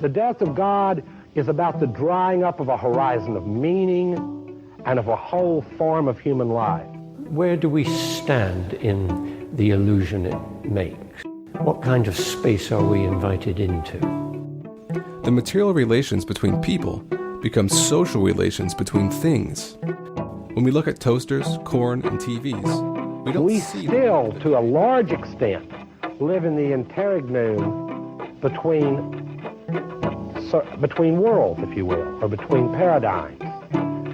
The death of God is about the drying up of a horizon of meaning and of a whole form of human life. Where do we stand in the illusion it makes? What kind of space are we invited into? The material relations between people become social relations between things. When we look at toasters, corn, and TVs, we still, to a large extent, live in the interregnum between worlds, if you will, or between paradigms.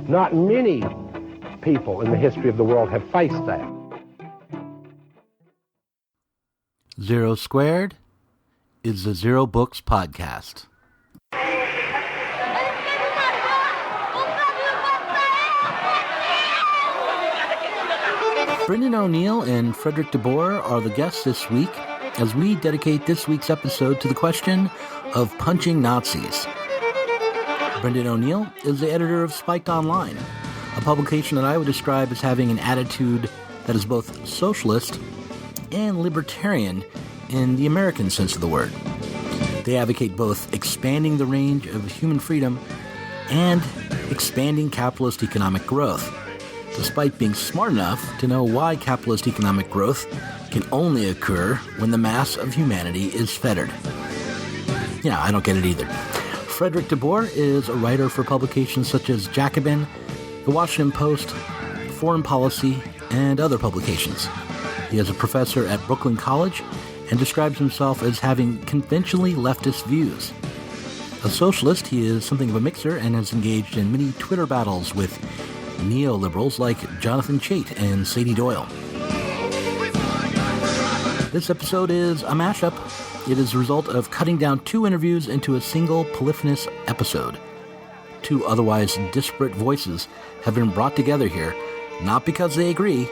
Not many people in the history of the world have faced that. Zero Squared is the Zero Books Podcast. Brendan O'Neill and Fredrick DeBoer are the guests this week as we dedicate this week's episode to the question of punching Nazis. Brendan O'Neill is the editor of Spiked Online, a publication that I would describe as having an attitude that is both socialist and libertarian in the American sense of the word. They advocate both expanding the range of human freedom and expanding capitalist economic growth, despite being smart enough to know why capitalist economic growth can only occur when the mass of humanity is fettered. Yeah, I don't get it either. Fredrick DeBoer is a writer for publications such as Jacobin, The Washington Post, Foreign Policy, and other publications. He is a professor at Brooklyn College and describes himself as having conventionally leftist views. A socialist, he is something of a mixer and has engaged in many Twitter battles with neoliberals like Jonathan Chait and Sadie Doyle. This episode is a mashup. It is the result of cutting down two interviews into a single polyphonous episode. Two otherwise disparate voices have been brought together here, not because they agree,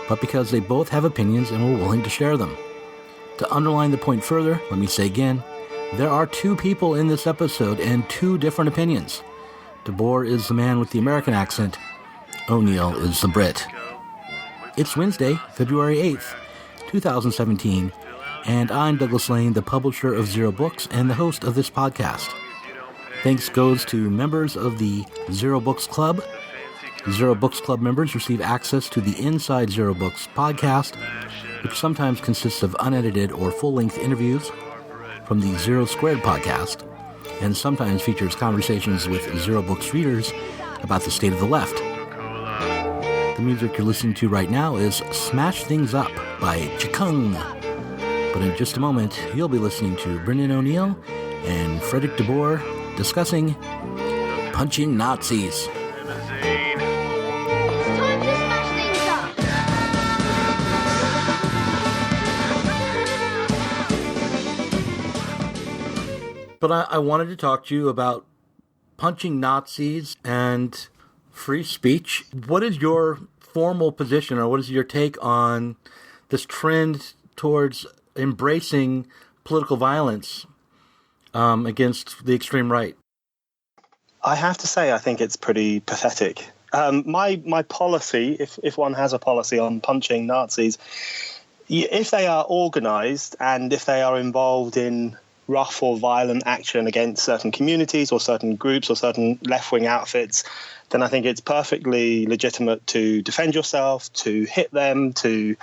but because they both have opinions and were willing to share them. To underline the point further, let me say again, there are two people in this episode and two different opinions. DeBoer is the man with the American accent. O'Neill is the Brit. It's Wednesday, February 8th, 2017, and I'm Douglas Lane, the publisher of Zero Books and the host of this podcast. Thanks goes to members of the Zero Books Club. Zero Books Club members receive access to the Inside Zero Books podcast, which sometimes consists of unedited or full-length interviews from the Zero Squared podcast, and sometimes features conversations with Zero Books readers about the state of the left. The music you're listening to right now is Smash Things Up by Chikung. But in just a moment, you'll be listening to Brendan O'Neill and Fredrick DeBoer discussing punching Nazis. But I wanted to talk to you about punching Nazis and free speech. What is your formal position, or what is your take on this trend towards embracing political violence against the extreme right? I have to say, I think it's pretty pathetic. My policy, if one has a policy on punching Nazis, if they are organized and if they are involved in rough or violent action against certain communities or certain groups or certain left-wing outfits, then I think it's perfectly legitimate to defend yourself, to hit them, to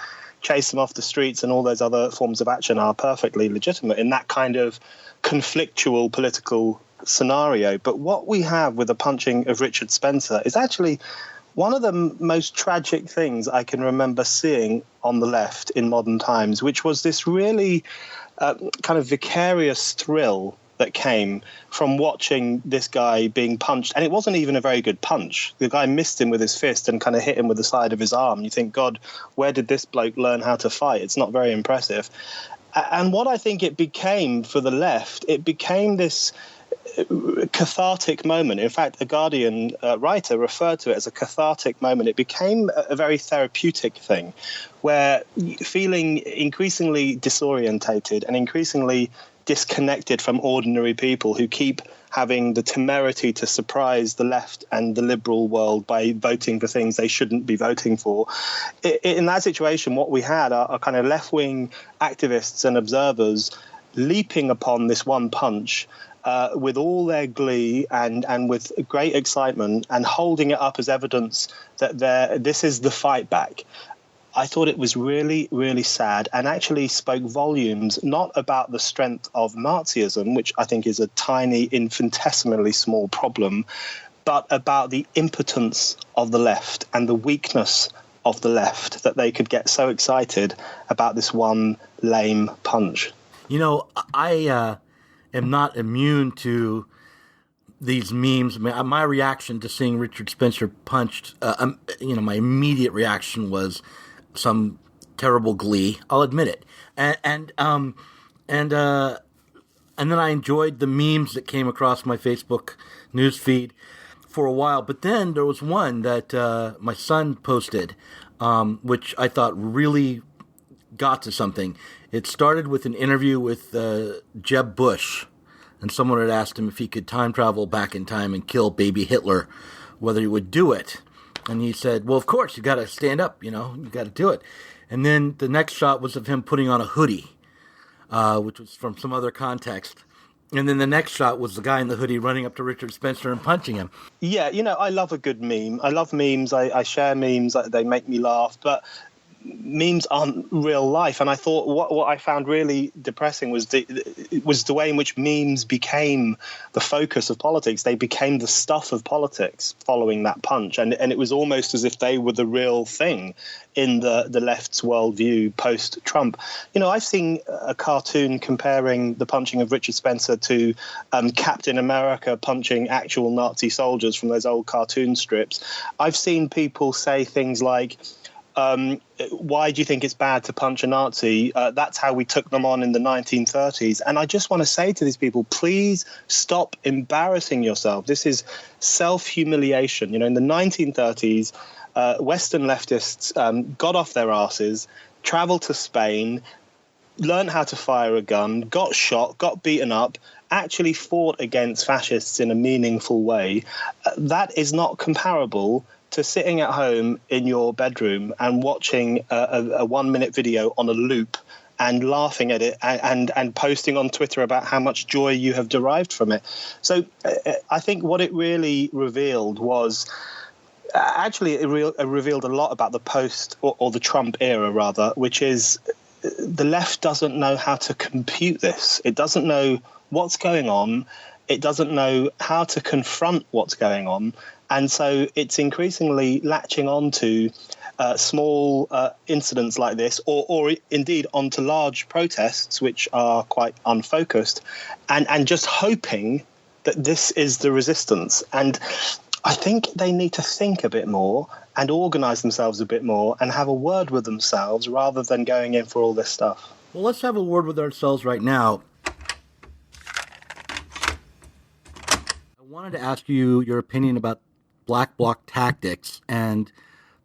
chase them off the streets, and all those other forms of action are perfectly legitimate in that kind of conflictual political scenario. But what we have with the punching of Richard Spencer is actually one of the most tragic things I can remember seeing on the left in modern times, which was this really kind of vicarious thrill that came from watching this guy being punched. And it wasn't even a very good punch. The guy missed him with his fist and kind of hit him with the side of his arm. You think, God, where did this bloke learn how to fight? It's not very impressive. And what I think it became for the left, it became this cathartic moment. In fact, a Guardian writer referred to it as a cathartic moment. It became a very therapeutic thing where feeling increasingly disorientated and increasingly disconnected from ordinary people who keep having the temerity to surprise the left and the liberal world by voting for things they shouldn't be voting for. In that situation, what we had are kind of left-wing activists and observers leaping upon this one punch with all their glee and with great excitement, and holding it up as evidence that this is the fight back. I thought it was really, really sad, and actually spoke volumes, not about the strength of Nazism, which I think is a tiny, infinitesimally small problem, but about the impotence of the left and the weakness of the left, that they could get so excited about this one lame punch. You know, I am not immune to these memes. My reaction to seeing Richard Spencer punched, my immediate reaction was some terrible glee. I'll admit it, and then I enjoyed the memes that came across my Facebook newsfeed for a while. But then there was one that my son posted, which I thought really got to something. It started with an interview with Jeb Bush, and someone had asked him if he could time travel back in time and kill baby Hitler, whether he would do it. And he said, well, of course, you got to stand up, you got to do it. And then the next shot was of him putting on a hoodie, which was from some other context. And then the next shot was the guy in the hoodie running up to Richard Spencer and punching him. Yeah, I love a good meme. I love memes. I share memes. They make me laugh. But memes aren't real life. And I thought what I found really depressing was the way in which memes became the focus of politics. They became the stuff of politics following that punch. And it was almost as if they were the real thing in the left's worldview post-Trump. I've seen a cartoon comparing the punching of Richard Spencer to Captain America punching actual Nazi soldiers from those old cartoon strips. I've seen people say things like, why do you think it's bad to punch a Nazi? That's how we took them on in the 1930s. And I just want to say to these people, please stop embarrassing yourself. This is self-humiliation. In the 1930s, Western leftists got off their asses, traveled to Spain, learned how to fire a gun, got shot, got beaten up, actually fought against fascists in a meaningful way. That is not comparable to sitting at home in your bedroom and watching a 1-minute video on a loop and laughing at it and posting on Twitter about how much joy you have derived from it. So I think what it really revealed was it revealed a lot about the post or the Trump era, rather, which is the left doesn't know how to compute this. It doesn't know what's going on. It doesn't know how to confront what's going on. And so it's increasingly latching on to small incidents like this, or indeed onto large protests, which are quite unfocused, and just hoping that this is the resistance. And I think they need to think a bit more and organize themselves a bit more and have a word with themselves rather than going in for all this stuff. Well, let's have a word with ourselves right now. I wanted to ask you your opinion about black bloc tactics and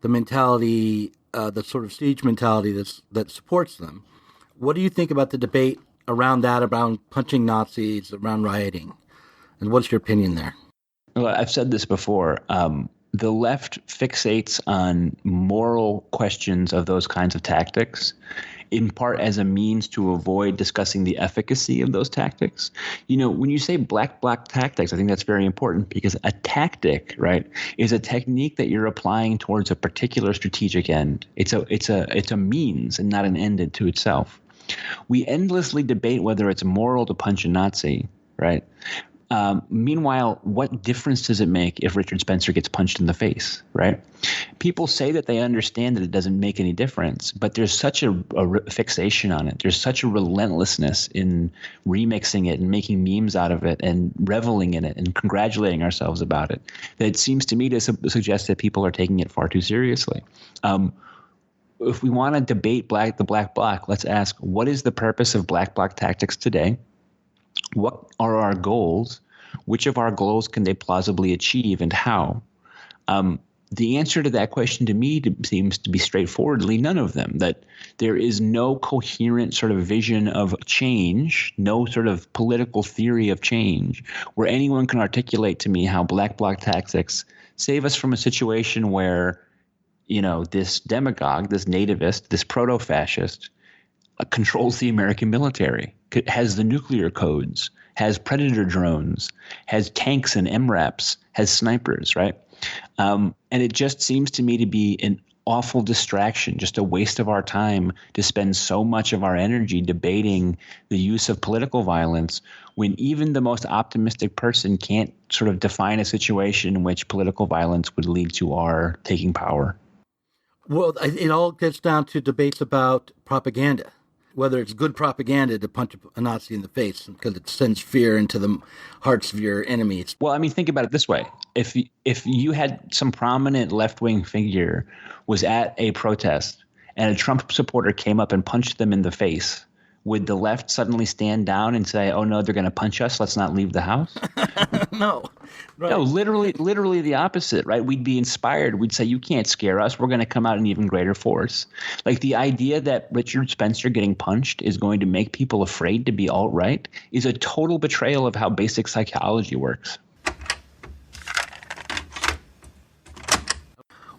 the mentality, the sort of siege mentality that supports them. What do you think about the debate around that, around punching Nazis, around rioting? And what's your opinion there? Well, I've said this before. The left fixates on moral questions of those kinds of tactics, in part as a means to avoid discussing the efficacy of those tactics. When you say black bloc tactics, I think that's very important, because a tactic, right, is a technique that you're applying towards a particular strategic end. It's a means and not an end into itself. We endlessly debate whether it's moral to punch a Nazi, right? Meanwhile, what difference does it make if Richard Spencer gets punched in the face, right? People say that they understand that it doesn't make any difference, but there's such a fixation on it. There's such a relentlessness in remixing it and making memes out of it and reveling in it and congratulating ourselves about it that it seems to me to suggest that people are taking it far too seriously. If we want to debate the black bloc, let's ask, what is the purpose of black bloc tactics today? What are our goals? Which of our goals can they plausibly achieve, and how? The answer to that question to me seems to be straightforwardly none of them, that there is no coherent sort of vision of change, no sort of political theory of change, where anyone can articulate to me how black bloc tactics save us from a situation where, this demagogue, this nativist, this proto-fascist controls the American military. has the nuclear codes, has predator drones, has tanks and MRAPs, has snipers, right? And it just seems to me to be an awful distraction, just a waste of our time to spend so much of our energy debating the use of political violence when even the most optimistic person can't sort of define a situation in which political violence would lead to our taking power. Well, it all gets down to debates about propaganda, whether it's good propaganda to punch a Nazi in the face because it sends fear into the hearts of your enemies. Well, I mean, think about it this way. If you had some prominent left-wing figure was at a protest and a Trump supporter came up and punched them in the face, would the left suddenly stand down and say, oh, no, they're going to punch us, let's not leave the house? No. Right. No, literally the opposite, right? We'd be inspired. We'd say, you can't scare us. We're going to come out in even greater force. Like the idea that Richard Spencer getting punched is going to make people afraid to be alt-right is a total betrayal of how basic psychology works.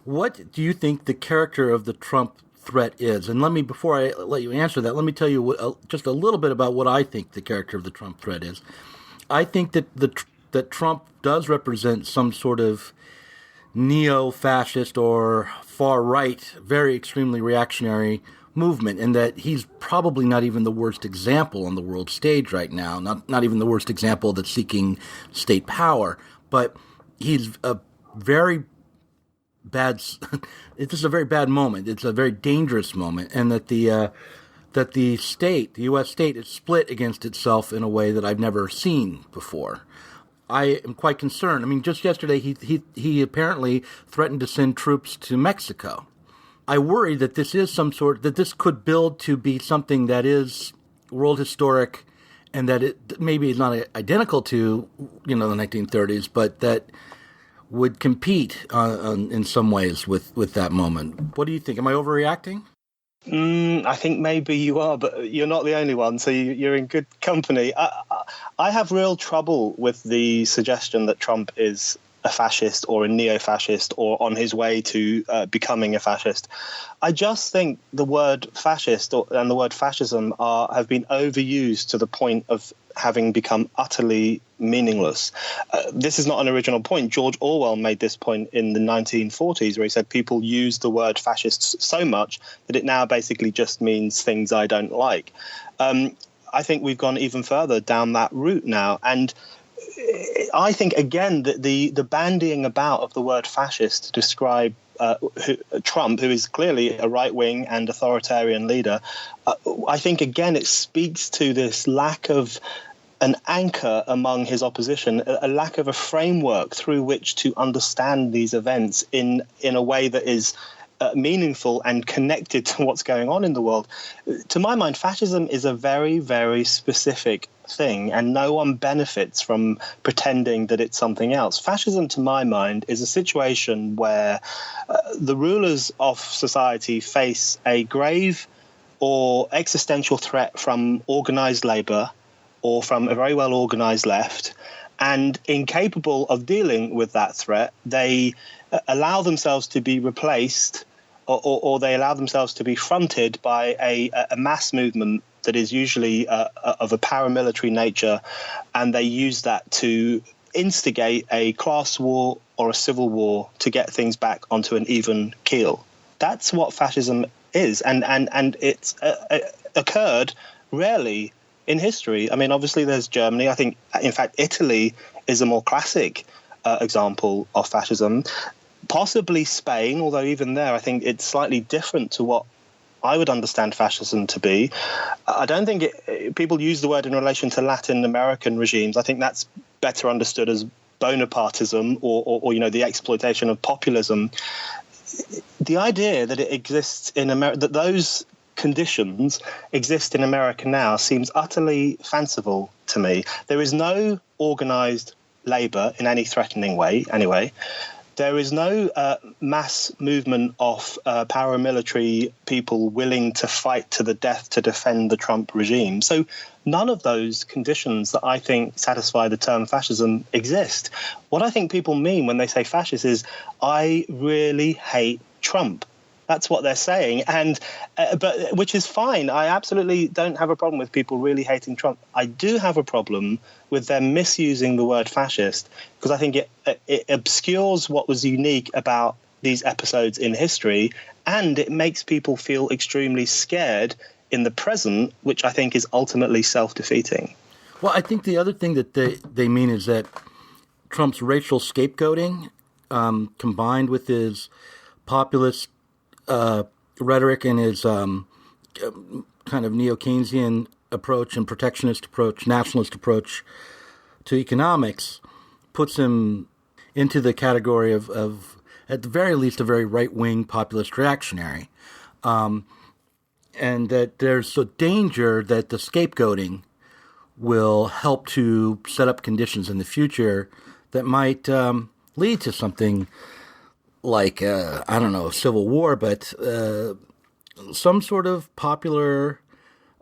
What do you think the character of the Trump threat is? And before I let you answer that, let me tell you just a little bit about what I think the character of the Trump threat is. I think that Trump does represent some sort of neo-fascist or far-right, very extremely reactionary movement, and that he's probably not even the worst example on the world stage right now, not even the worst example that's seeking state power, but he's a very bad this is a very bad moment. It's a very dangerous moment, and that the U.S. state is split against itself in a way that I've never seen before. I am quite concerned. I mean, just yesterday he apparently threatened to send troops to Mexico. I worry that this could build to be something that is world historic, and that it maybe is not identical to the 1930s, but that would compete in some ways with that moment. What do you think? Am I overreacting? I think maybe you are, but you're not the only one, so you're in good company. I have real trouble with the suggestion that Trump is a fascist or a neo-fascist or on his way to becoming a fascist. I just think the word fascist and the word fascism have been overused to the point of having become utterly meaningless. This is not an original point. George Orwell made this point in the 1940s, where he said people use the word fascists so much that it now basically just means things I don't like. I think we've gone even further down that route now. And I think, again, that the bandying about of the word fascist to describe Trump, who is clearly a right-wing and authoritarian leader, I think, again, it speaks to this lack of an anchor among his opposition, a lack of a framework through which to understand these events in a way that is meaningful and connected to what's going on in the world. To my mind, fascism is a very, very specific thing, and no one benefits from pretending that it's something else. Fascism, to my mind, is a situation where the rulers of society face a grave or existential threat from organized labor or from a very well organized left, and incapable of dealing with that threat, they allow themselves to be replaced or they allow themselves to be fronted by a mass movement that is usually of a paramilitary nature, and they use that to instigate a class war or a civil war to get things back onto an even keel. That's what fascism is, and it's occurred rarely in history. I mean, obviously there's Germany. I think, in fact, Italy is a more classic example of fascism. Possibly Spain, although even there I think it's slightly different to what I would understand fascism to be. I don't think people use the word in relation to Latin American regimes. I think that's better understood as Bonapartism or the exploitation of populism. The idea that it exists in America, that those conditions exist in America now, seems utterly fanciful to me. There is no organized labor in any threatening way, anyway. There is no mass movement of paramilitary people willing to fight to the death to defend the Trump regime. So none of those conditions that I think satisfy the term fascism exist. What I think people mean when they say fascist is, I really hate Trump. That's what they're saying, and but which is fine. I absolutely don't have a problem with people really hating Trump. I do have a problem with them misusing the word fascist, because I think it obscures what was unique about these episodes in history, and it makes people feel extremely scared in the present, which I think is ultimately self-defeating. Well, I think the other thing that they mean is that Trump's racial scapegoating, combined with his populist rhetoric and his kind of neo-Keynesian approach and protectionist approach, nationalist approach to economics, puts him into the category of at the very least, a very right-wing populist reactionary. And that there's a danger that the scapegoating will help to set up conditions in the future that might lead to something like, I don't know, civil war, but some sort of popular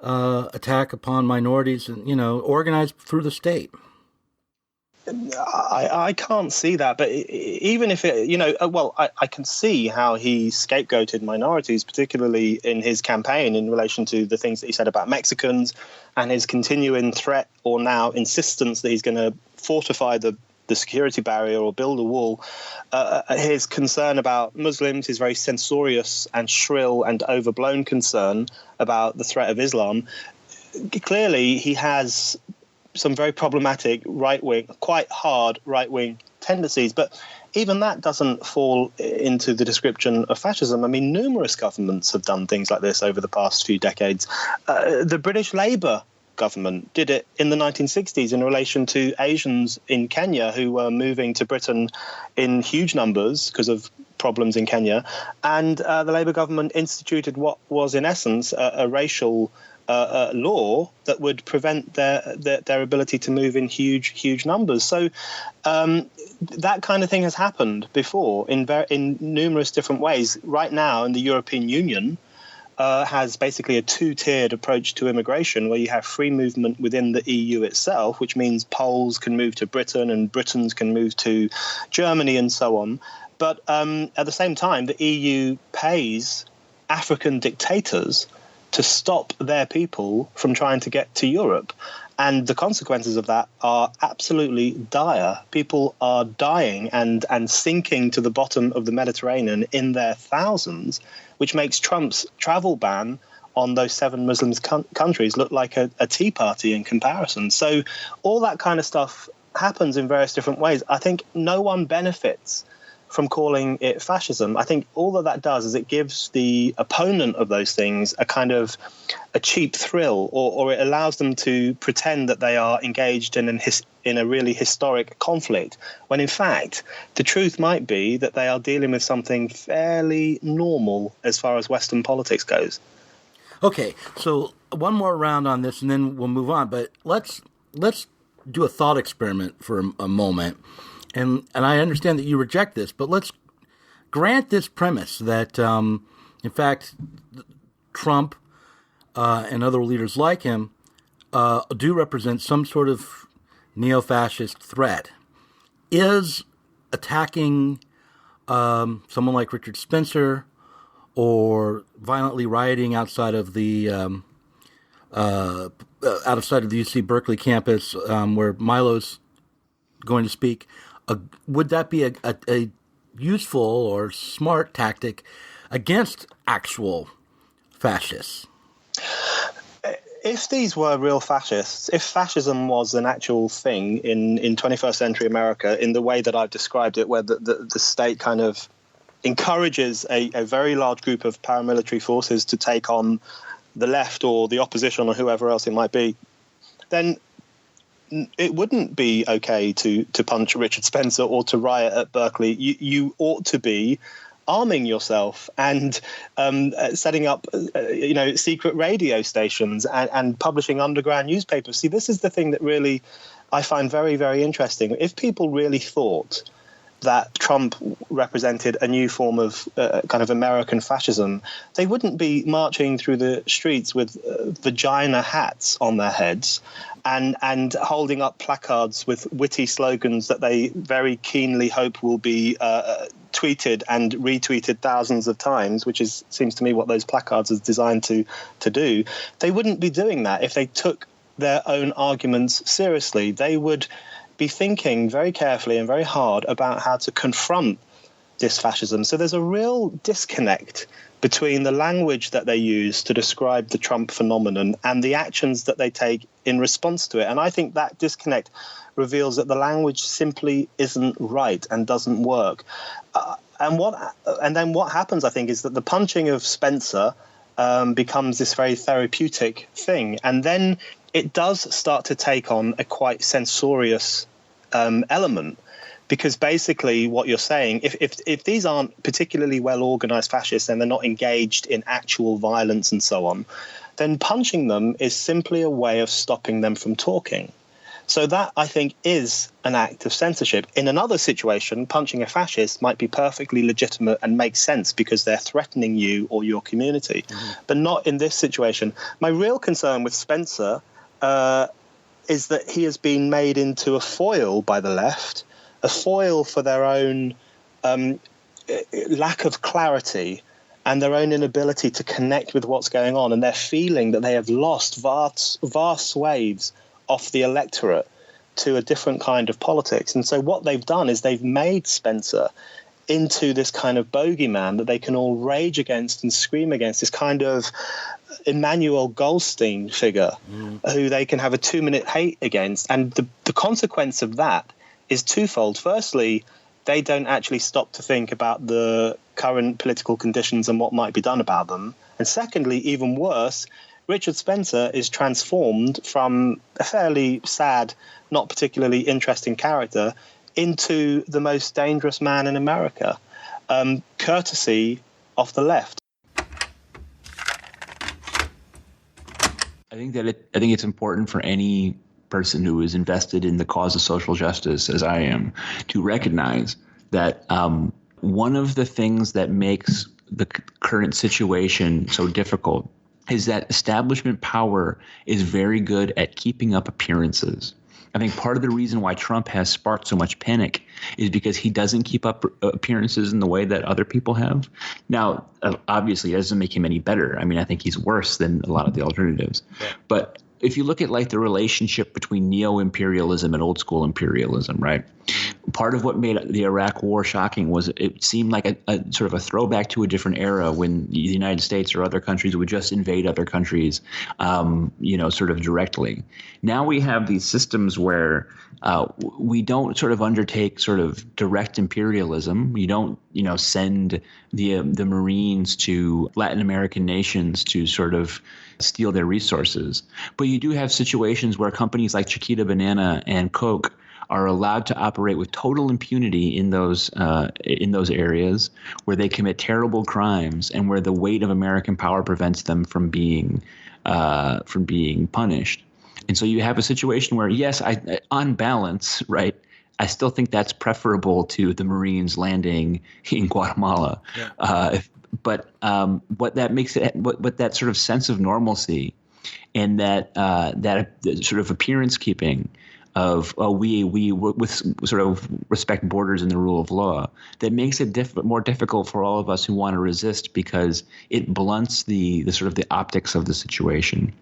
attack upon minorities, and organized through the state. I can't see that, but even if I can see how he scapegoated minorities, particularly in his campaign in relation to the things that he said about Mexicans and his continuing threat or now insistence that he's going to fortify the security barrier or build a wall. His concern about Muslims, his very censorious and shrill and overblown concern about the threat of Islam. Clearly, he has some very problematic right-wing, quite hard right-wing tendencies, but even that doesn't fall into the description of fascism. I mean, numerous governments have done things like this over the past few decades. The British Labour government did it in the 1960s in relation to Asians in Kenya who were moving to Britain in huge numbers because of problems in Kenya. And the Labour government instituted what was, in essence, a racial law that would prevent their ability to move in huge numbers. So that kind of thing has happened before in numerous different ways. Right now in the European Union has basically a two-tiered approach to immigration, where you have free movement within the EU itself, which means Poles can move to Britain and Britons can move to Germany and so on. But at the same time, the EU pays African dictators to stop their people from trying to get to Europe. And the consequences of that are absolutely dire. People are dying and sinking to the bottom of the Mediterranean in their thousands, which makes Trump's travel ban on those 7 Muslim countries look like a tea party in comparison. So all that kind of stuff happens in various different ways. I think no one benefits from calling it fascism. I think all that does is it gives the opponent of those things a kind of a cheap thrill, or it allows them to pretend that they are engaged in a really historic conflict, when in fact the truth might be that they are dealing with something fairly normal as far as Western politics goes. Okay, so one more round on this and then we'll move on, but let's do a thought experiment for a moment. And I understand that you reject this, but let's grant this premise that, in fact, Trump and other leaders like him do represent some sort of neo-fascist threat. Is attacking someone like Richard Spencer or violently rioting outside of the UC Berkeley campus where Milo's going to speak, would that be a useful or smart tactic against actual fascists? If these were real fascists, if fascism was an actual thing in 21st century America in the way that I've described it, where the state kind of encourages a very large group of paramilitary forces to take on the left or the opposition or whoever else it might be, then it wouldn't be okay to punch Richard Spencer or to riot at Berkeley. You ought to be arming yourself and setting up secret radio stations and publishing underground newspapers. See, this is the thing that really I find very, very interesting. If people really thought that Trump represented a new form of kind of American fascism, they wouldn't be marching through the streets with vagina hats on their heads and holding up placards with witty slogans that they very keenly hope will be tweeted and retweeted thousands of times, which seems to me what those placards are designed to do, they wouldn't be doing that if they took their own arguments seriously. They would be thinking very carefully and very hard about how to confront this fascism. So there's a real disconnect between the language that they use to describe the Trump phenomenon and the actions that they take in response to it. And I think that disconnect reveals that the language simply isn't right and doesn't work. And then what happens, I think, is that the punching of Spencer becomes this very therapeutic thing. And then it does start to take on a quite censorious element. Because basically what you're saying, if these aren't particularly well-organized fascists and they're not engaged in actual violence and so on, then punching them is simply a way of stopping them from talking. So that, I think, is an act of censorship. In another situation, punching a fascist might be perfectly legitimate and make sense because they're threatening you or your community, but not in this situation. My real concern with Spencer is that he has been made into a foil by the left, a foil for their own lack of clarity and their own inability to connect with what's going on. And they're feeling that they have lost vast swathes off the electorate to a different kind of politics. And so what they've done is they've made Spencer into this kind of bogeyman that they can all rage against and scream against, this kind of Emmanuel Goldstein figure who they can have a 2-minute hate against. And the consequence of that is twofold. Firstly, they don't actually stop to think about the current political conditions and what might be done about them. And secondly, even worse, Richard Spencer is transformed from a fairly sad, not particularly interesting character into the most dangerous man in America, courtesy of the left. I think it's important for any person who is invested in the cause of social justice, as I am, to recognize that one of the things that makes the current situation so difficult is that establishment power is very good at keeping up appearances. I think part of the reason why Trump has sparked so much panic is because he doesn't keep up appearances in the way that other people have. Now, obviously, it doesn't make him any better. I mean, I think he's worse than a lot of the alternatives. Yeah. But if you look at like the relationship between neo-imperialism and old school imperialism, right? Part of what made the Iraq War shocking was it seemed like a sort of a throwback to a different era when the United States or other countries would just invade other countries, sort of directly. Now we have these systems where we don't sort of undertake sort of direct imperialism. You don't, send the Marines to Latin American nations to sort of steal their resources. But you do have situations where companies like Chiquita Banana and Coke are allowed to operate with total impunity in those areas where they commit terrible crimes and where the weight of American power prevents them from being punished. And so you have a situation where, yes, on balance, right, I still think that's preferable to the Marines landing in Guatemala. Yeah. But what that makes it, what that sort of sense of normalcy and that sort of appearance keeping of we with sort of respect borders and the rule of law, that makes it more difficult for all of us who want to resist because it blunts the sort of the optics of the situation.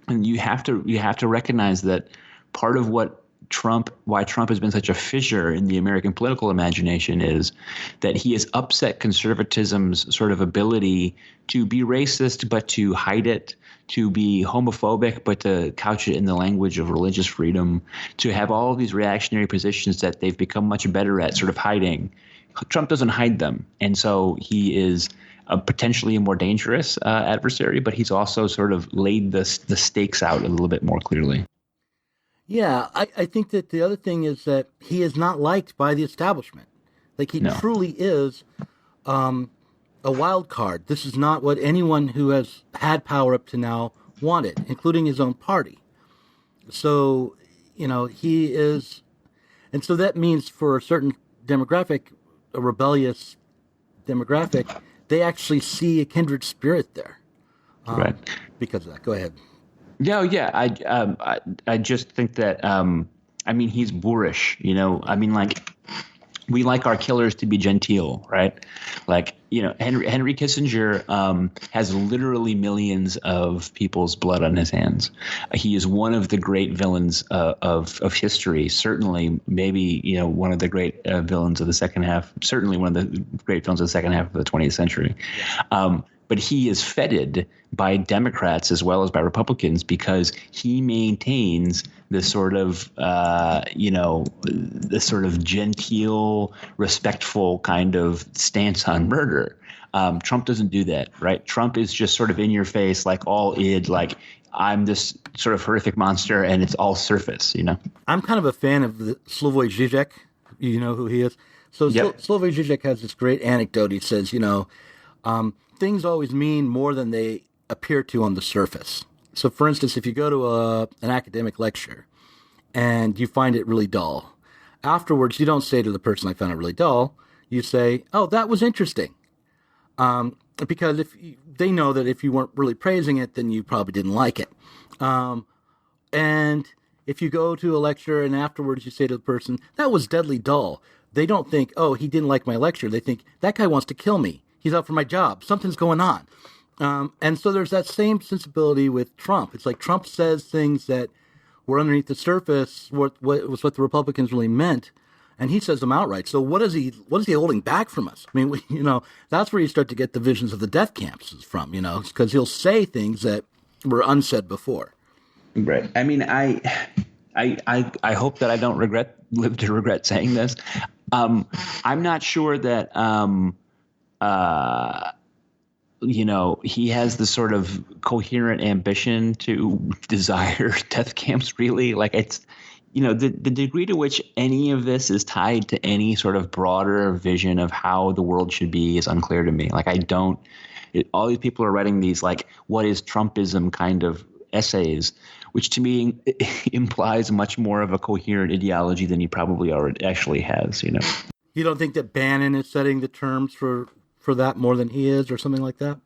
And you have to recognize that part of why Trump has been such a fissure in the American political imagination is that he has upset conservatism's sort of ability to be racist, but to hide it, to be homophobic, but to couch it in the language of religious freedom, to have all of these reactionary positions that they've become much better at sort of hiding. Trump doesn't hide them. And so he is potentially a more dangerous adversary, but he's also sort of laid the stakes out a little bit more clearly. Yeah, I think that the other thing is that he is not liked by the establishment. Like he truly is a wild card. This is not what anyone who has had power up to now wanted, including his own party. So, he is, and so that means for a certain demographic, a rebellious demographic, they actually see a kindred spirit there. Right. Because of that. Go ahead. Yeah. I just think that, he's boorish, we like our killers to be genteel, right? Like, Henry Kissinger has literally millions of people's blood on his hands. He is one of the great villains of history. Certainly, maybe one of the great villains of the second half. Certainly, one of the great villains of the second half of the 20th century. But he is feted by Democrats as well as by Republicans because he maintains this sort of, this sort of genteel, respectful kind of stance on murder. Trump doesn't do that, right? Trump is just sort of in your face, like all id, like I'm this sort of horrific monster, and it's all surface, I'm kind of a fan of the Slavoj Žižek. You know who he is? So Yep. Slavoj Žižek has this great anecdote. He says, things always mean more than they appear to on the surface. So, for instance, if you go to an academic lecture and you find it really dull, afterwards you don't say to the person, I found it really dull. You say, oh, that was interesting. Because they know that if you weren't really praising it, then you probably didn't like it. And if you go to a lecture and afterwards you say to the person, that was deadly dull, they don't think, oh, he didn't like my lecture. They think, that guy wants to kill me. He's out for my job. Something's going on. And so there's that same sensibility with Trump. It's like Trump says things that were underneath the surface, what was what the Republicans really meant, and he says them outright. So what is he holding back from us? I mean, that's where you start to get the visions of the death camps from, because he'll say things that were unsaid before. Right. I mean, I hope that I don't live to regret saying this. I'm not sure that he has the sort of coherent ambition to desire death camps, really. Like, it's, the degree to which any of this is tied to any sort of broader vision of how the world should be is unclear to me. Like, all these people are writing these, like, what is Trumpism kind of essays, which to me implies much more of a coherent ideology than he probably already actually has, You don't think that Bannon is setting the terms for that more than he is, or something like that?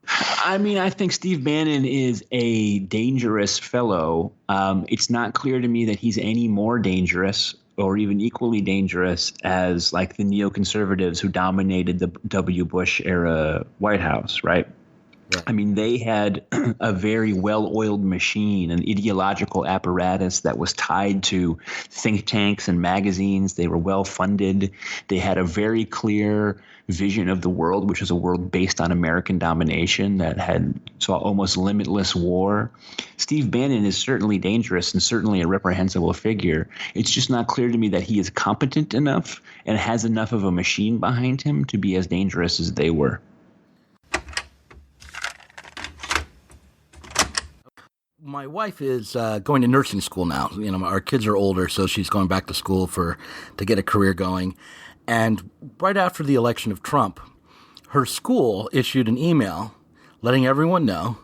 I mean, I think Steve Bannon is a dangerous fellow. It's not clear to me that he's any more dangerous or even equally dangerous as like the neoconservatives who dominated the W. Bush era White House, right? I mean, they had a very well-oiled machine, an ideological apparatus that was tied to think tanks and magazines. They were well-funded. They had a very clear vision of the world, which was a world based on American domination that saw almost limitless war. Steve Bannon is certainly dangerous and certainly a reprehensible figure. It's just not clear to me that he is competent enough and has enough of a machine behind him to be as dangerous as they were. My wife is going to nursing school now. Our kids are older, so she's going back to school to get a career going. And right after the election of Trump, her school issued an email letting everyone know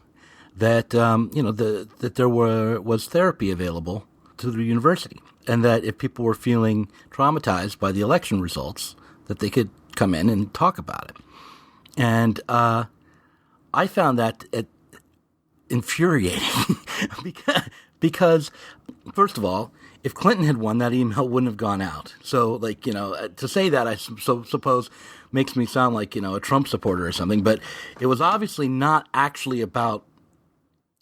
that that there was therapy available to the university, and that if people were feeling traumatized by the election results, that they could come in and talk about it. And I found that infuriating because first of all, if Clinton had won, that email wouldn't have gone out. So, to say that, I suppose makes me sound like, a Trump supporter or something. But it was obviously not actually about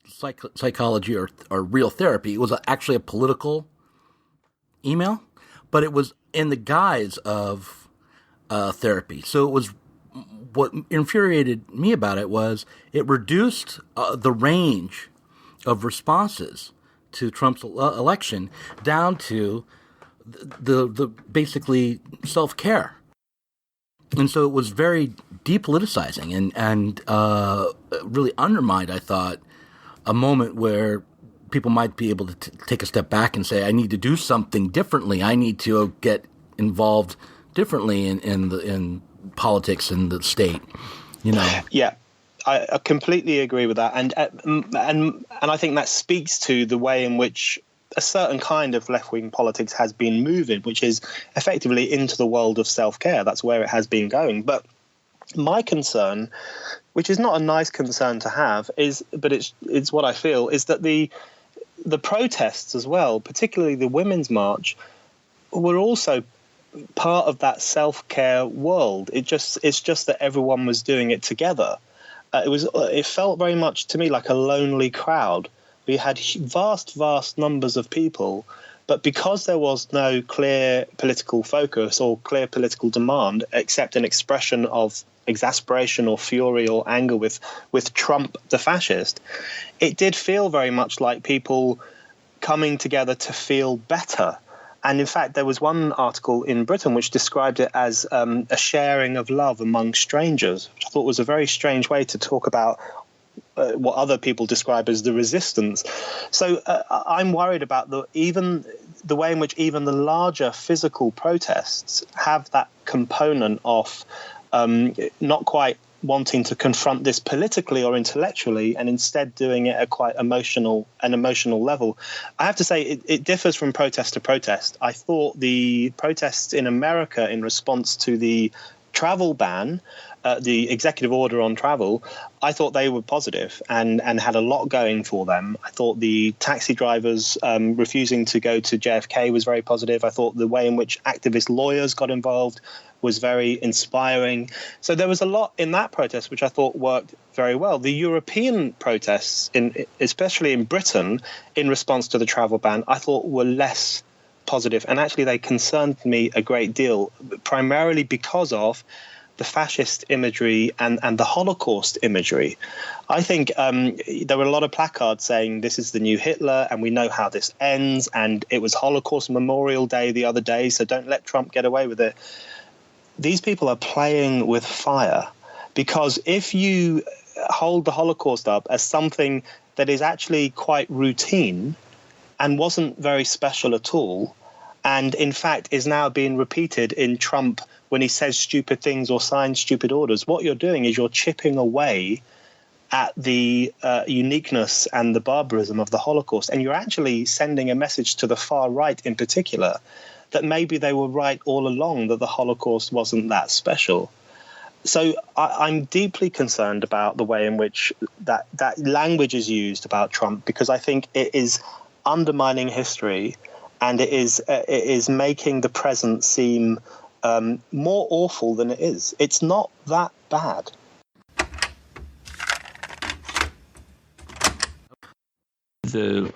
psychology or real therapy. It was actually a political email, but it was in the guise of therapy. So it was, what infuriated me about it was it reduced the range of responses to Trump's election down to the basically self-care. And so it was very depoliticizing and really undermined, I thought, a moment where people might be able to take a step back and say, I need to do something differently. I need to get involved differently in politics and the state, Yeah. I completely agree with that, and I think that speaks to the way in which a certain kind of left-wing politics has been moving, which is effectively into the world of self-care. That's where it has been going. But my concern, which is not a nice concern to have, but it's what I feel, is that the protests as well, particularly the Women's March, were also part of that self-care world. It's just that everyone was doing it together. It felt very much to me like a lonely crowd. We had vast numbers of people, but because there was no clear political focus or clear political demand, except an expression of exasperation or fury or anger with Trump, the fascist, it did feel very much like people coming together to feel better. And in fact, there was one article in Britain which described it as a sharing of love among strangers, which I thought was a very strange way to talk about what other people describe as the resistance. So I'm worried about even the way in which even the larger physical protests have that component of not quite wanting to confront this politically or intellectually, and instead doing it at quite an emotional level. I have to say it differs from protest to protest. I thought the protests in America in response to the travel ban, the executive order on travel, I thought they were positive and had a lot going for them. I thought the taxi drivers refusing to go to JFK was very positive. I thought the way in which activist lawyers got involved was very inspiring. So there was a lot in that protest which I thought worked very well. The European protests, especially in Britain, in response to the travel ban, I thought were less positive. And actually they concerned me a great deal, primarily because of the fascist imagery and the Holocaust imagery. I think there were a lot of placards saying this is the new Hitler and we know how this ends, and it was Holocaust Memorial Day the other day, so don't let Trump get away with it. These people are playing with fire, because if you hold the Holocaust up as something that is actually quite routine and wasn't very special at all, and in fact is now being repeated in Trump when he says stupid things or signs stupid orders, what you're doing is you're chipping away at the uniqueness and the barbarism of the Holocaust. And you're actually sending a message to the far right in particular that maybe they were right all along, that the Holocaust wasn't that special. So I'm deeply concerned about the way in which that language is used about Trump, because I think it is undermining history, and it is making the present seem more awful than it is. It's not that bad. The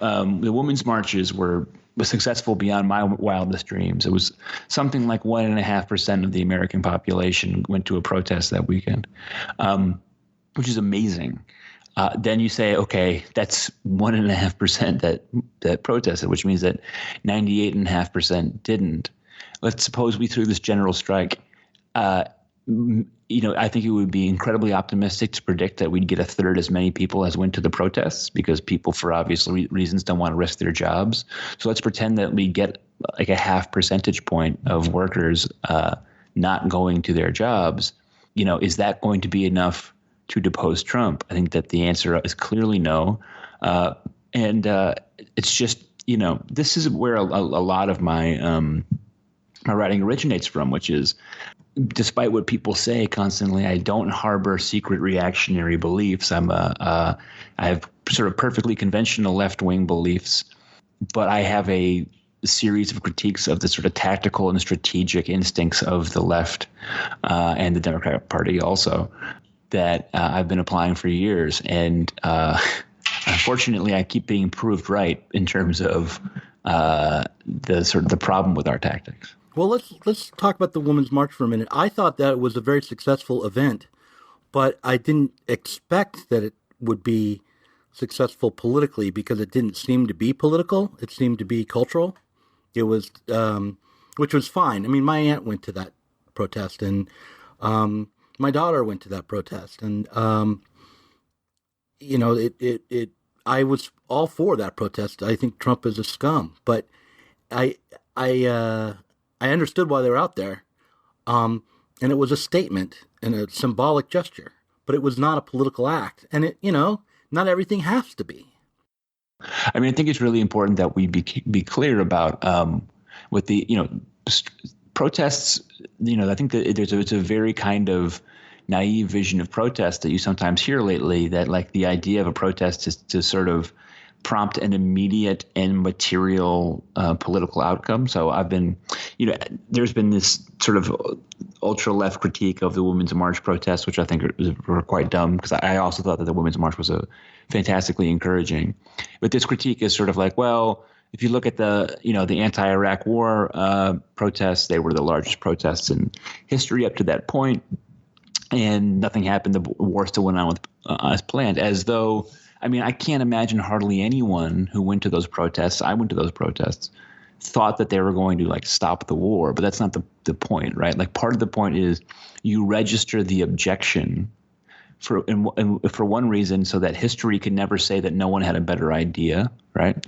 women's marches were successful beyond my wildest dreams. It was something like 1.5% of the American population went to a protest that weekend, which is amazing. Then you say, okay, that's 1.5% that protested, which means that 98.5% didn't. Let's suppose we threw this general strike. I think it would be incredibly optimistic to predict that we'd get a third as many people as went to the protests, because people, for obvious reasons, don't want to risk their jobs. So let's pretend that we get like a 0.5 percentage point of workers not going to their jobs. Is that going to be enough to depose Trump? I think that the answer is clearly no. And it's just, this is where a lot of my writing originates from, which is, despite what people say constantly, I don't harbor secret reactionary beliefs. I have sort of perfectly conventional left-wing beliefs, but I have a series of critiques of the sort of tactical and strategic instincts of the left and the Democratic Party also, that I've been applying for years. And unfortunately, I keep being proved right in terms of the problem with our tactics. Well, let's talk about the Women's March for a minute. I thought that it was a very successful event, but I didn't expect that it would be successful politically, because it didn't seem to be political. It seemed to be cultural. It was, which was fine. I mean, my aunt went to that protest, and my daughter went to that protest, and I was all for that protest. I think Trump is a scum, but I understood why they were out there, and it was a statement and a symbolic gesture, but it was not a political act, and not everything has to be. I mean, I think it's really important that we be clear about with the protests. I think that it's a very kind of naive vision of protest that you sometimes hear lately, that like the idea of a protest is to sort of prompt an immediate and material political outcome. So I've been, there's been this sort of ultra left critique of the Women's March protests, which I think were quite dumb, because I also thought that the Women's March was fantastically encouraging. But this critique is sort of like, well, if you look at the anti-Iraq war protests, they were the largest protests in history up to that point, and nothing happened. The war still went on as planned, as though, I can't imagine hardly anyone who went to those protests. I went to those protests, thought that they were going to stop the war, but that's not the point, right? Part of the point is you register the objection for one reason, so that history can never say that no one had a better idea, right?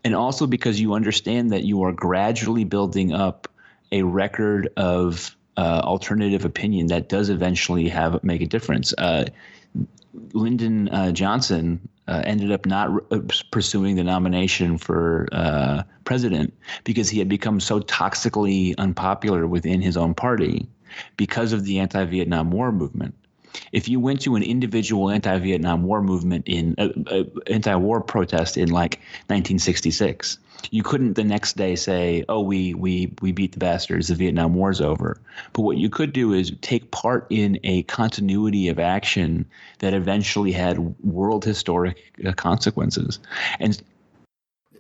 And also because you understand that you are gradually building up a record of alternative opinion that does eventually make a difference. Lyndon Johnson ended up not pursuing the nomination for president because he had become so toxically unpopular within his own party because of the anti-Vietnam War movement. If you went to an individual anti-Vietnam War movement anti-war protest in 1966, you couldn't the next day say, "Oh, we beat the bastards. The Vietnam War's over." But what you could do is take part in a continuity of action that eventually had world historic consequences. And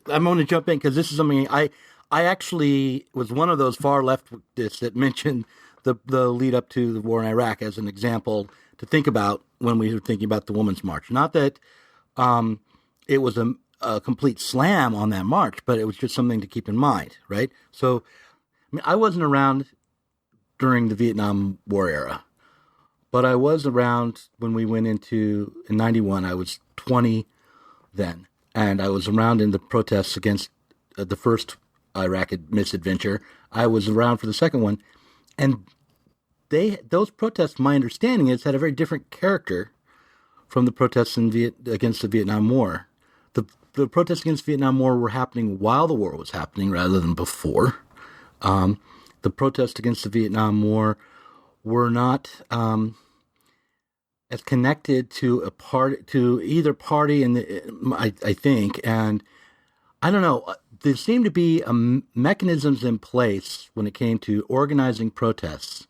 I'm going to jump in because this is something I actually was one of those far leftists that mentioned the lead up to the war in Iraq as an example to think about when we were thinking about the Women's March. Not that it was a complete slam on that march, but it was just something to keep in mind, right? So, I wasn't around during the Vietnam War era, but I was around when we went in 91. I was 20 then, and I was around in the protests against the first Iraq misadventure. I was around for the second one, and those protests, my understanding is, had a very different character from the protests against the Vietnam War. The protests against the Vietnam War were happening while the war was happening rather than before. The protests against the Vietnam War were not as connected to either party, I think, and I don't know. There seemed to be mechanisms in place when it came to organizing protests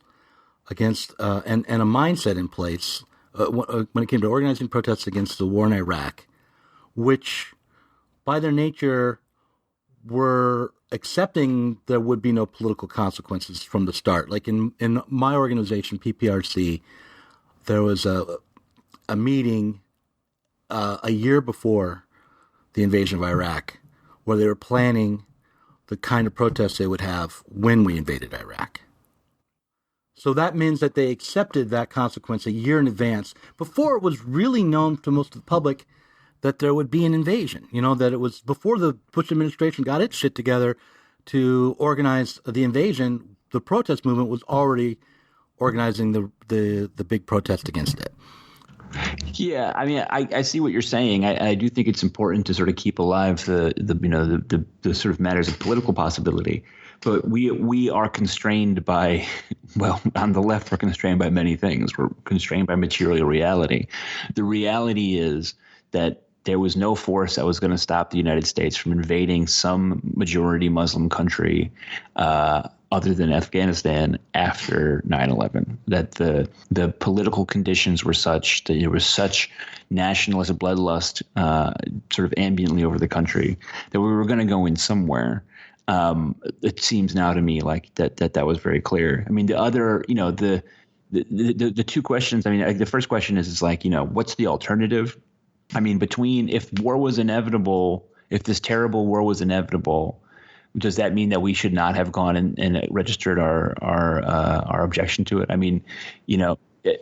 against, and a mindset in place when it came to organizing protests against the war in Iraq, which, by their nature, were accepting there would be no political consequences from the start. Like in my organization, PPRC, there was a meeting a year before the invasion of Iraq where they were planning the kind of protests they would have when we invaded Iraq. So that means that they accepted that consequence a year in advance before it was really known to most of the public that there would be an invasion. That it was before the Bush administration got its shit together to organize the invasion. The protest movement was already organizing the big protest against it. Yeah, I see what you're saying. I do think it's important to sort of keep alive the sort of matters of political possibility. But we are constrained by, well, on the left, we're constrained by many things. We're constrained by material reality. The reality is that there was no force that was going to stop the United States from invading some majority Muslim country other than Afghanistan after 9/11. That the political conditions were such that there was such nationalist bloodlust sort of ambiently over the country that we were going to go in somewhere. It seems now to me like that was very clear. The other, the two questions. The first question is what's the alternative? Between if war was inevitable, if this terrible war was inevitable, does that mean that we should not have gone and registered our objection to it?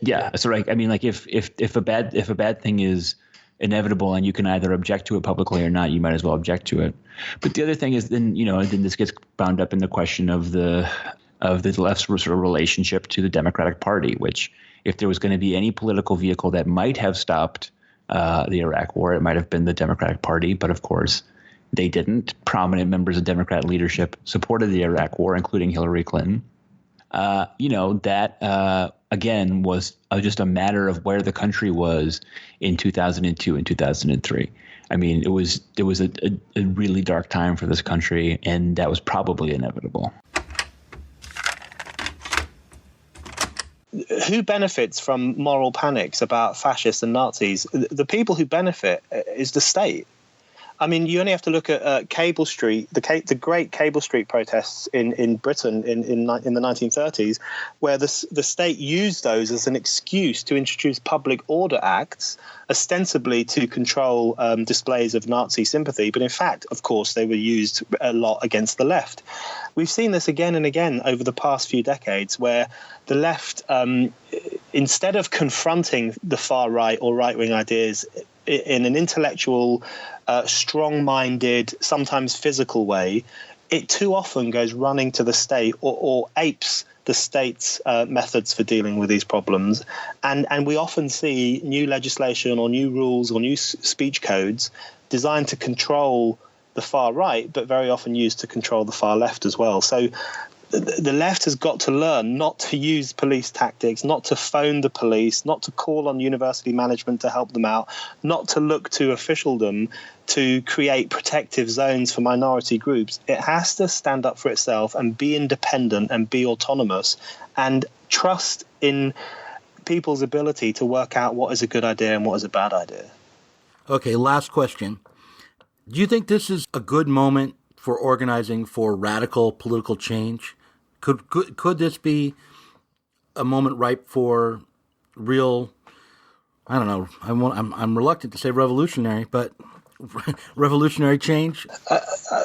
Yeah. So if a bad thing is inevitable and you can either object to it publicly or not, you might as well object to it. But the other thing is then this gets bound up in the question of the left's sort of relationship to the Democratic Party, which if there was going to be any political vehicle that might have stopped the Iraq war, it might have been the Democratic Party. But of course, they didn't. Prominent members of Democrat leadership supported the Iraq war, including Hillary Clinton. That again was just a matter of where the country was in 2002 and 2003. It was a really dark time for this country, and that was probably inevitable. who benefits from moral panics about fascists and Nazis? The people who benefit is the state. I mean, you only have to look at Cable Street, the great Cable Street protests in Britain in the 1930s, where the state used those as an excuse to introduce public order acts, ostensibly to control displays of Nazi sympathy. But in fact, of course, they were used a lot against the left. We've seen this again and again over the past few decades, where the left, instead of confronting the far right or right-wing ideas in an intellectual, strong-minded, sometimes physical way, it too often goes running to the state or apes the state's methods for dealing with these problems. And we often see new legislation or new rules or new speech codes designed to control the far right, but very often used to control the far left as well. So the left has got to learn not to use police tactics, not to phone the police, not to call on university management to help them out, not to look to officialdom to create protective zones for minority groups. It has to stand up for itself and be independent and be autonomous and trust in people's ability to work out what is a good idea and what is a bad idea. Okay, last question. Do you think this is a good moment for organizing for radical political change? Could this be a moment ripe for real, I don't know, I'm reluctant to say revolutionary, but revolutionary change?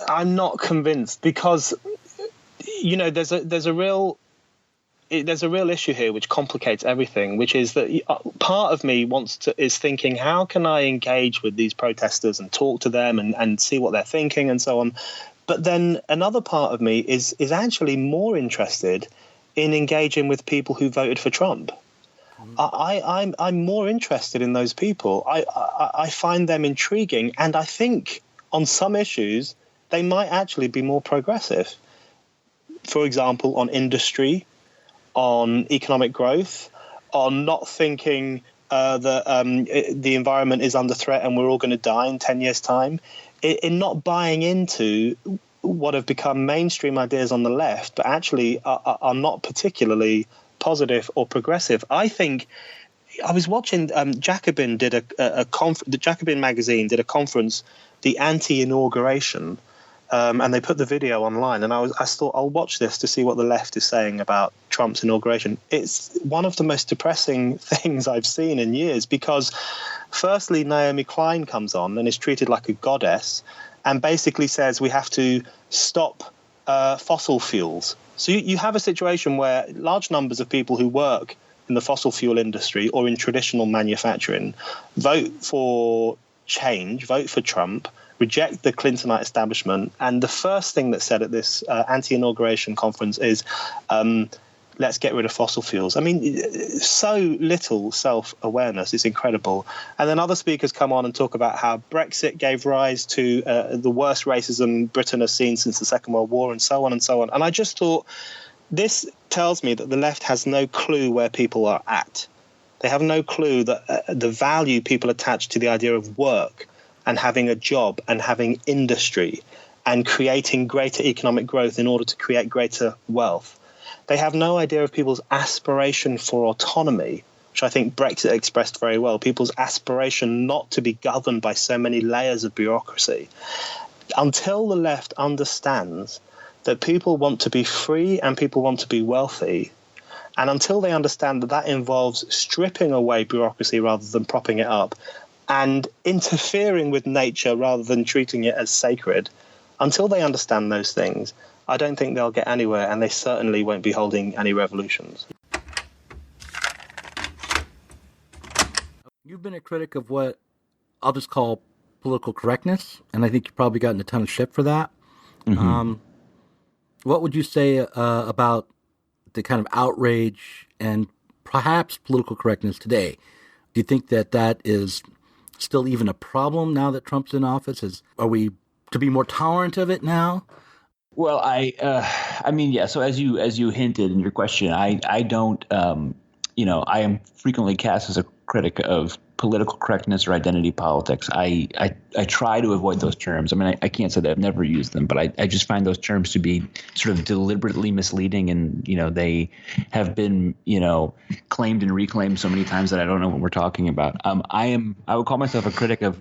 I'm not convinced because, there's a real issue here which complicates everything, which is that part of me is thinking, how can I engage with these protesters and talk to them and see what they're thinking and so on? But then another part of me is actually more interested in engaging with people who voted for Trump. I'm more interested in those people. I find them intriguing, and I think on some issues they might actually be more progressive. For example, on industry, on economic growth, on not thinking that the environment is under threat and we're all going to die in 10 years' time, in not buying into what have become mainstream ideas on the left, but actually are not particularly positive or progressive. I think I was watching Jacobin did the Jacobin magazine did a conference, the anti-inauguration, and they put the video online, and I thought I'll watch this to see what the left is saying about Trump's inauguration. It's one of the most depressing things I've seen in years, because firstly, Naomi Klein comes on and is treated like a goddess and basically says we have to stop fossil fuels. So you have a situation where large numbers of people who work in the fossil fuel industry or in traditional manufacturing vote for change, vote for Trump, reject the Clintonite establishment. And the first thing that's said at this anti-inauguration conference is, let's get rid of fossil fuels. I mean, so little self-awareness. It's incredible. And then other speakers come on and talk about how Brexit gave rise to the worst racism Britain has seen since the Second World War, and so on and so on. And I just thought, this tells me that the left has no clue where people are at. They have no clue that the value people attach to the idea of work and having a job and having industry and creating greater economic growth in order to create greater wealth. They have no idea of people's aspiration for autonomy, which I think Brexit expressed very well, people's aspiration not to be governed by so many layers of bureaucracy. Until the left understands that people want to be free and people want to be wealthy, and until they understand that that involves stripping away bureaucracy rather than propping it up, and interfering with nature rather than treating it as sacred, until they understand those things, I don't think they'll get anywhere, and they certainly won't be holding any revolutions. You've been a critic of what I'll just call political correctness, and I think you've probably gotten a ton of shit for that. Mm-hmm. What would you say about the kind of outrage and perhaps political correctness today? Do you think that that is still even a problem now that Trump's in office? Are we to be more tolerant of it now? Well, I mean, yeah. So as you hinted in your question, I don't, I am frequently cast as a critic of political correctness or identity politics. I try to avoid those terms. I mean, I can't say that I've never used them, but I just find those terms to be sort of deliberately misleading, and they have been claimed and reclaimed so many times that I don't know what we're talking about. I would call myself a critic of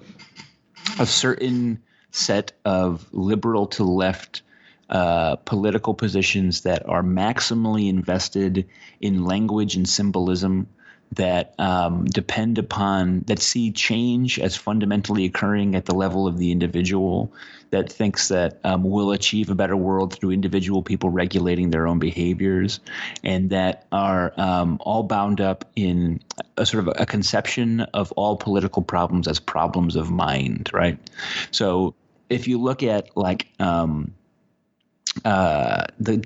a certain set of liberal to left political positions that are maximally invested in language and symbolism, that depend upon, that see change as fundamentally occurring at the level of the individual, that thinks that we'll achieve a better world through individual people regulating their own behaviors, and that are all bound up in a sort of a conception of all political problems as problems of mind, right? So if you look at the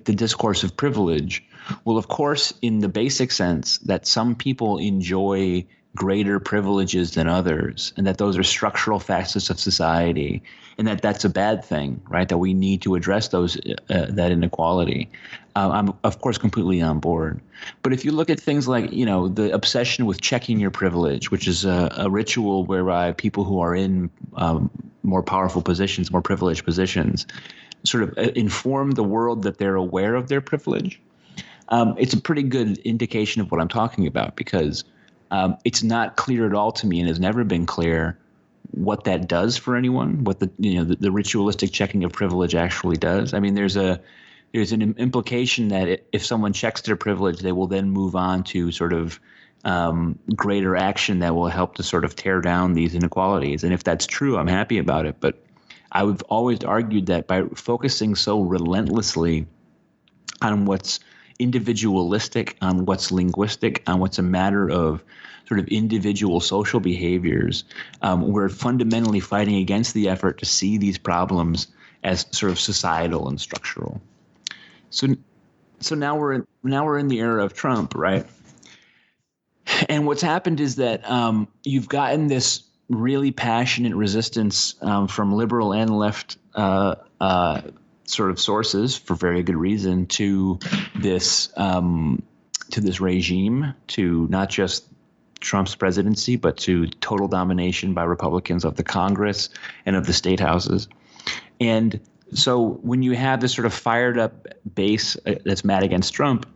discourse of privilege, well, of course, in the basic sense that some people enjoy greater privileges than others, and that those are structural facets of society, and that that's a bad thing, right? That we need to address that inequality. I'm, of course, completely on board. But if you look at things like, the obsession with checking your privilege, which is a ritual whereby people who are in more powerful positions, more privileged positions, sort of inform the world that they're aware of their privilege, it's a pretty good indication of what I'm talking about, because it's not clear at all to me, and has never been clear, what that does for anyone, what the ritualistic checking of privilege actually does. I mean, there's an implication that if someone checks their privilege, they will then move on to sort of greater action that will help to sort of tear down these inequalities. And if that's true, I'm happy about it. But I've always argued that by focusing so relentlessly on what's individualistic, on what's linguistic, on what's a matter of sort of individual social behaviors, we're fundamentally fighting against the effort to see these problems as sort of societal and structural. So now we're in the era of Trump, right? And what's happened is that you've gotten this really passionate resistance from liberal and left sort of sources, for very good reason, to this regime, to not just Trump's presidency, but to total domination by Republicans of the Congress and of the state houses. And so when you have this sort of fired up base that's mad against Trump,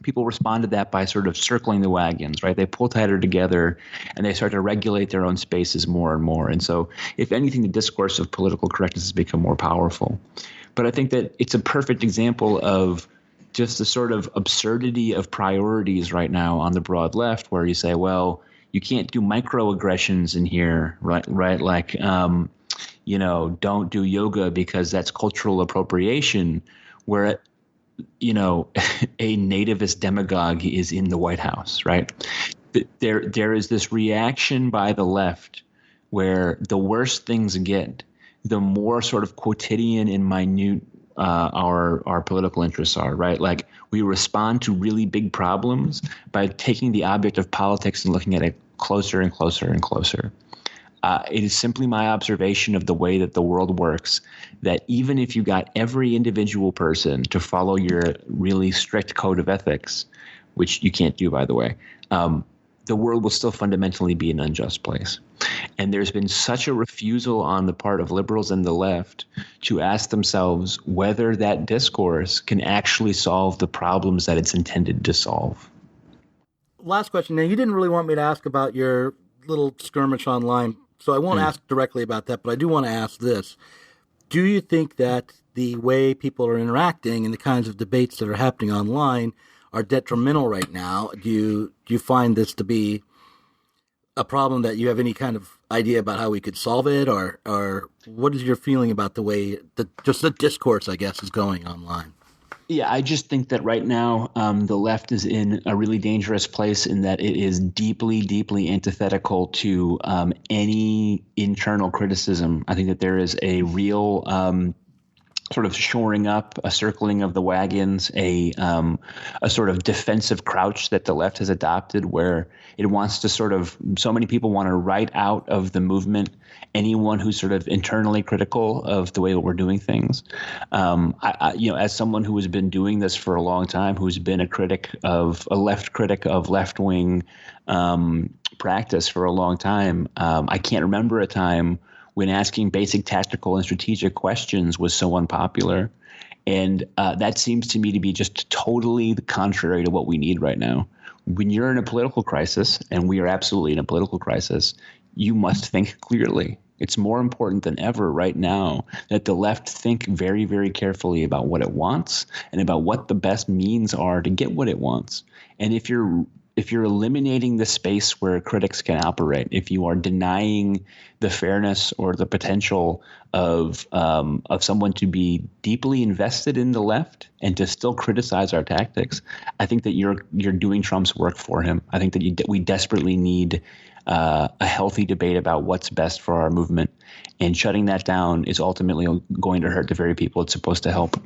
people respond to that by sort of circling the wagons, right? They pull tighter together and they start to regulate their own spaces more and more. And so if anything, the discourse of political correctness has become more powerful. But I think that it's a perfect example of just the sort of absurdity of priorities right now on the broad left, where you say, well, you can't do microaggressions in here, right? Like, don't do yoga because that's cultural appropriation, where a nativist demagogue is in the White House, right? There is this reaction by the left where the worse things get, the more sort of quotidian and minute our political interests are, right? Like, we respond to really big problems by taking the object of politics and looking at it closer and closer and closer. It is simply my observation of the way that the world works, that even if you got every individual person to follow your really strict code of ethics, which you can't do, by the way, the world will still fundamentally be an unjust place. And there's been such a refusal on the part of liberals and the left to ask themselves whether that discourse can actually solve the problems that it's intended to solve. Last question. Now, you didn't really want me to ask about your little skirmish online, so I won't ask directly about that, but I do want to ask this. Do you think that the way people are interacting and the kinds of debates that are happening online are detrimental right now? Do you find this to be a problem that you have any kind of idea about how we could solve it, or what is your feeling about the way just the discourse, I guess, is going online? Yeah, I just think that right now the left is in a really dangerous place in that it is deeply, deeply antithetical to any internal criticism. I think that there is a real sort of shoring up, a circling of the wagons, a sort of defensive crouch that the left has adopted, where it wants to so many people want to write out of the movement anyone who's sort of internally critical of the way that we're doing things. As someone who has been doing this for a long time, who's been a critic of left-wing practice for a long time, I can't remember a time when asking basic tactical and strategic questions was so unpopular. And that seems to me to be just totally the contrary to what we need right now. When you're in a political crisis, and we are absolutely in a political crisis, you must think clearly. It's more important than ever right now that the left think very, very carefully about what it wants and about what the best means are to get what it wants. And if you're eliminating the space where critics can operate, if you are denying the fairness or the potential of someone to be deeply invested in the left and to still criticize our tactics, I think that you're doing Trump's work for him. I think that we desperately need a healthy debate about what's best for our movement, and shutting that down is ultimately going to hurt the very people it's supposed to help.